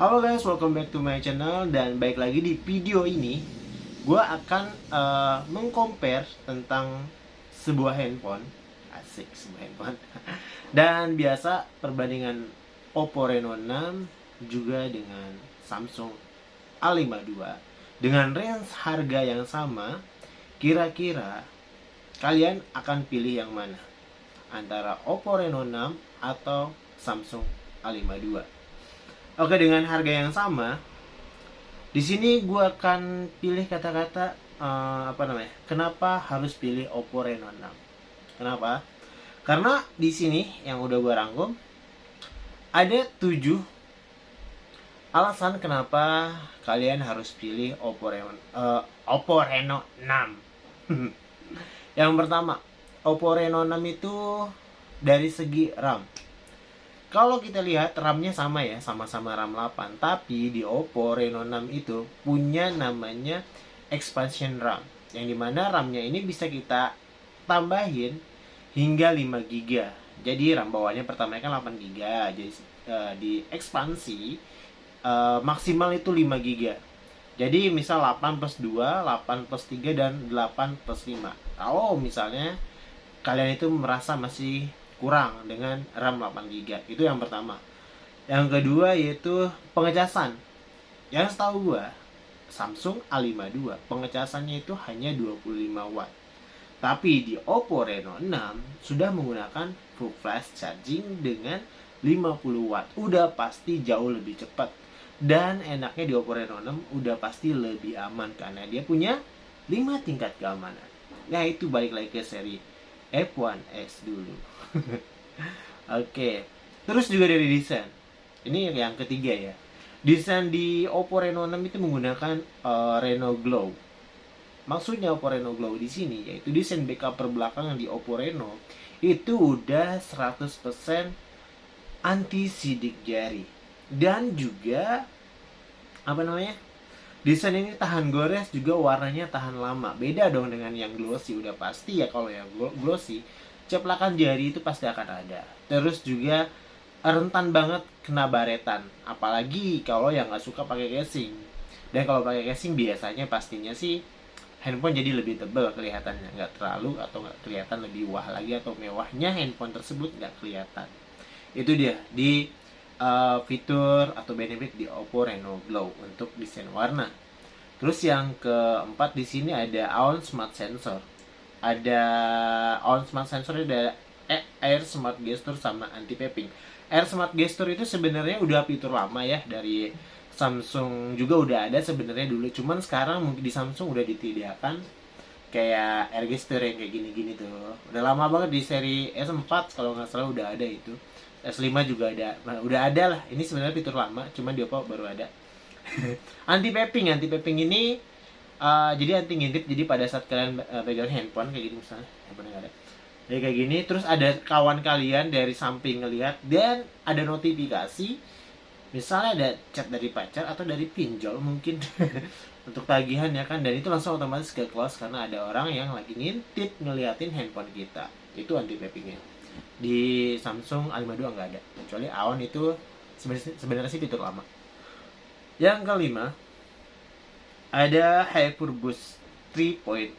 Halo guys, welcome back to my channel. Dan baik lagi di video ini gue akan mengcompare tentang sebuah handphone. Asik, sebuah handphone. Dan biasa perbandingan Oppo Reno 6 juga dengan Samsung A52 dengan range harga yang sama. Kira-kira kalian akan pilih yang mana, antara Oppo Reno 6 atau Samsung A52? Oke, dengan harga yang sama, di sini gue akan pilih kata-kata kenapa harus pilih Oppo Reno 6. Kenapa? Karena di sini yang udah gue rangkum ada 7 alasan kenapa kalian harus pilih Oppo Reno 6. Yang pertama, Oppo Reno 6 itu dari segi RAM. Kalau kita lihat RAM-nya sama ya, sama-sama RAM 8. Tapi di Oppo Reno 6 itu punya namanya expansion RAM, yang dimana RAM-nya ini bisa kita tambahin hingga 5 GB. Jadi RAM bawahnya pertama kan 8 GB. Jadi di ekspansi maksimal itu 5 GB. Jadi misal 8 plus 2, 8 plus 3, dan 8 plus 5. Kalau misalnya kalian itu merasa masih kurang dengan RAM 8 GB, itu yang pertama. Yang kedua yaitu pengecasan. Yang setahu gua Samsung A52 pengecasannya itu hanya 25 watt. Tapi di Oppo Reno 6 sudah menggunakan full flash charging dengan 50 watt. Udah pasti jauh lebih cepat. Dan enaknya di Oppo Reno 6 udah pasti lebih aman karena dia punya 5 tingkat keamanan. Nah, itu balik lagi ke seri F1S dulu. Oke. Terus juga dari desain. Ini yang ketiga ya. Desain di Oppo Reno 6 itu menggunakan Reno Glow. Maksudnya Oppo Reno Glow di sini yaitu desain backup belakang di Oppo Reno itu udah 100% anti sidik jari. Dan juga desain ini tahan gores, juga warnanya tahan lama. Beda dong dengan yang glossy. Udah pasti ya kalau yang glossy ceplakan jari itu pasti akan ada. Terus juga rentan banget kena baretan, apalagi kalau yang nggak suka pakai casing. Dan kalau pakai casing biasanya pastinya sih handphone jadi lebih tebal kelihatannya, nggak terlalu atau nggak kelihatan lebih wah lagi atau mewahnya handphone tersebut nggak kelihatan. Itu dia di fitur atau benefit di Oppo Reno Glow untuk desain warna. Terus yang keempat di sini ada On Smart Sensor. Ada On Smart Sensor, ada Air Smart Gesture sama Anti Papping. Air Smart Gesture itu sebenarnya udah fitur lama ya, dari Samsung juga udah ada sebenarnya dulu. Cuman sekarang mungkin di Samsung udah disediakan kayak Air Gesture yang kayak gini-gini tuh. Udah lama banget di seri S4 kalau nggak salah udah ada itu. S5 juga ada. Nah, udah ada lah. Ini sebenarnya fitur lama, cuman di Oppo baru ada. Anti papping ini jadi anti ngintip. Jadi pada saat kalian pegang handphone kayak gini, misalnya handphone yang ada jadi kayak gini, terus ada kawan kalian dari samping ngelihat dan ada notifikasi, misalnya ada chat dari pacar atau dari pinjol mungkin untuk tagihan ya kan, dan itu langsung otomatis ke close karena ada orang yang lagi ngintip ngeliatin handphone kita. Itu anti pappingnya. Di Samsung A52 nggak ada, kecuali Aon itu sebenarnya sih fitur lama. Yang kelima ada HyperBoost 3.0.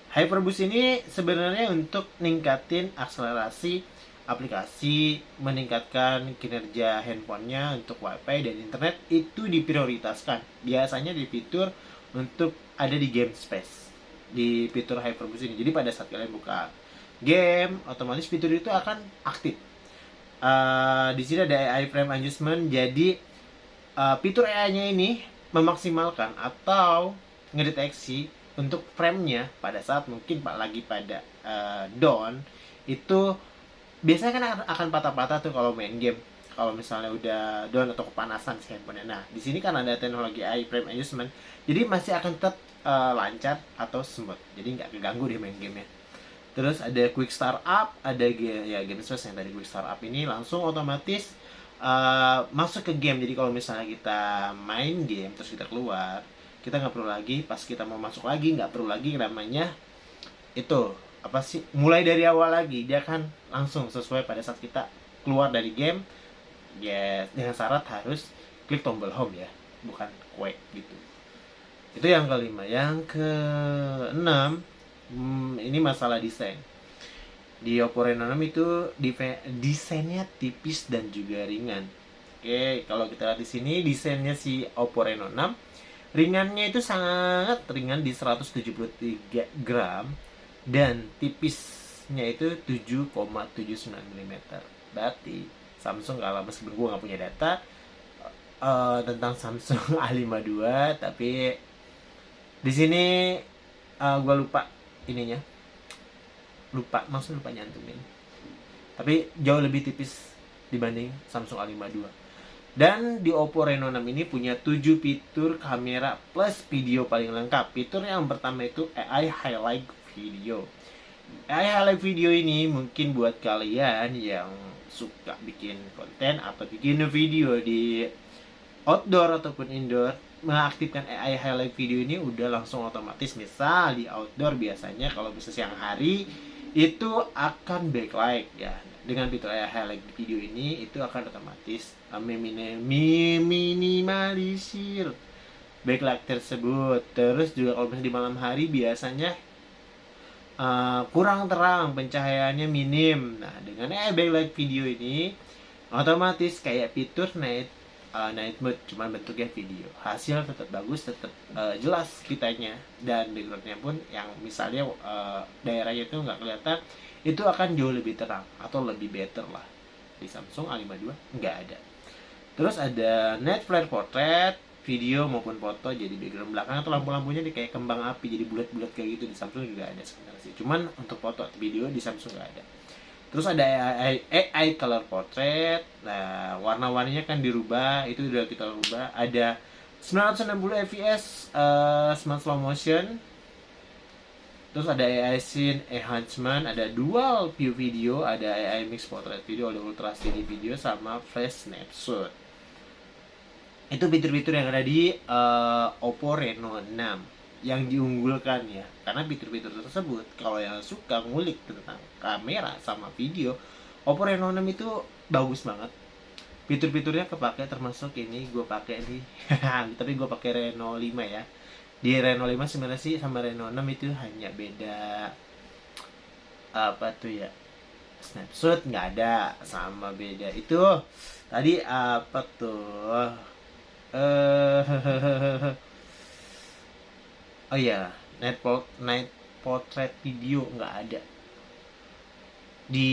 HyperBoost ini sebenarnya untuk ningkatin akselerasi aplikasi, meningkatkan kinerja handphonenya untuk WiFi dan internet itu diprioritaskan. Biasanya di fitur untuk ada di game space di fitur HyperBoost ini. Jadi pada saat kalian buka game, otomatis fitur itu akan aktif. Di sini ada AI frame adjustment. Jadi fitur AI-nya ini memaksimalkan atau ngedeteksi untuk frame-nya pada saat mungkin lagi pada down. Itu biasanya kan akan patah-patah tuh kalau main game. Kalau misalnya udah down atau kepanasan si handphone-nya. Nah, di sini kan ada teknologi AI frame adjustment. Jadi masih akan tetap lancar atau smooth. Jadi nggak keganggu deh main gamenya. Terus ada quick start up, ada game space yang tadi quick start up ini langsung otomatis masuk ke game. Jadi kalau misalnya kita main game terus kita keluar, kita nggak perlu lagi pas kita mau masuk lagi, nggak perlu lagi namanya itu mulai dari awal lagi. Dia kan langsung sesuai pada saat kita keluar dari game, Yes, dengan syarat harus klik tombol home ya, bukan kue gitu. Itu yang kelima. Yang keenam, ini masalah desain. Di Oppo Reno 6 itu desainnya tipis dan juga ringan. Oke, kalau kita lihat di sini desainnya si Oppo Reno 6, ringannya itu sangat ringan di 173 gram dan tipisnya itu 7,79 mm. Berarti Samsung, kalau meskipun gue nggak punya data tentang Samsung A52, tapi di sini gue lupa ininya, lupa nyantumin, tapi jauh lebih tipis dibanding Samsung A52. Dan di Oppo Reno 6 ini punya 7 fitur kamera plus video paling lengkap. Fitur yang pertama itu AI Highlight Video. AI Highlight Video ini mungkin buat kalian yang suka bikin konten atau bikin video di outdoor ataupun indoor, mengaktifkan AI Highlight Video ini udah langsung otomatis. Misal di outdoor biasanya kalau bisa siang hari itu akan backlight ya. Dengan fitur AI Highlight Video ini itu akan otomatis meminimalisir backlight tersebut. Terus juga kalau misalnya di malam hari biasanya kurang terang, pencahayaannya minim. Nah, dengan AI Backlight Video ini otomatis kayak fitur night mode, cuman bentuknya video. Hasil tetap bagus, tetap jelas kitanya, dan backgroundnya pun yang misalnya daerahnya itu nggak kelihatan, itu akan jauh lebih terang atau lebih better lah. Di Samsung A52 nggak ada. Terus ada Night Flare Portrait, video maupun foto, jadi background belakang atau lampu-lampunya di kayak kembang api, jadi bulat-bulat kayak gitu. Di Samsung juga ada sebenarnya sih, cuman untuk foto atau video di Samsung nggak ada. Terus ada AI Color Portrait. Nah, warna-warninya kan dirubah, itu udah kita rubah. Ada 960 fps Smart Slow Motion. Terus ada AI Scene Enhancement, ada Dual View Video, ada AI Mix Portrait Video, ada Ultra HD Video, sama Flash Snapshot. Itu fitur-fitur yang ada di Oppo Reno 6 yang diunggulkan ya. Karena fitur-fitur tersebut, kalau yang suka ngulik tentang kamera sama video, Oppo Reno 6 itu bagus banget. Fitur-fiturnya kepake, termasuk ini gue pakai nih. Tapi gue pakai Reno 5 ya. Di Reno 5 sebenarnya sih sama Reno 6 itu hanya beda apa tuh ya, snapshot nggak ada, sama beda itu tadi apa tuh oh iya, night portrait video nggak ada di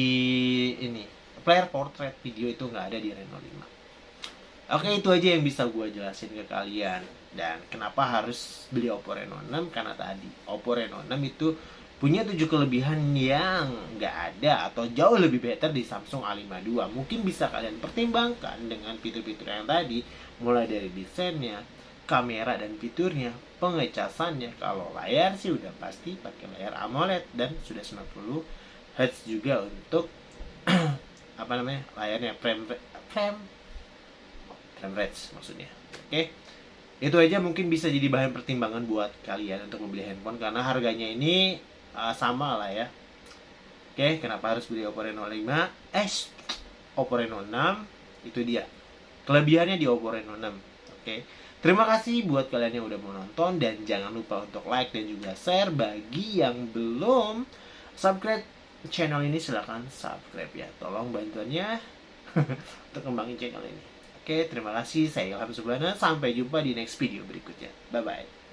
ini. Flare portrait video itu nggak ada di Reno 5. Oke, itu aja yang bisa gue jelasin ke kalian. Dan kenapa harus beli Oppo Reno 6? Karena tadi Oppo Reno 6 itu punya 7 kelebihan yang nggak ada atau jauh lebih better di Samsung A52. Mungkin bisa kalian pertimbangkan dengan fitur-fitur yang tadi, mulai dari desainnya, kamera dan fiturnya, pengecasannya. Kalau layar sih udah pasti pakai layar AMOLED dan sudah 90 Hz juga untuk apa namanya, layarnya frame rate maksudnya. Oke. Itu aja mungkin bisa jadi bahan pertimbangan buat kalian untuk membeli handphone, karena harganya ini sama lah ya. Oke, kenapa harus beli Oppo Reno 5? Oppo Reno 6 itu dia kelebihannya di Oppo Reno 6. Oke. Terima kasih buat kalian yang udah menonton, dan jangan lupa untuk like dan juga share. Bagi yang belum subscribe channel ini, silahkan subscribe ya. Tolong bantuannya untuk kembangin channel ini. Oke, terima kasih. Saya Ilham Sublana. Sampai jumpa di next video berikutnya. Bye-bye.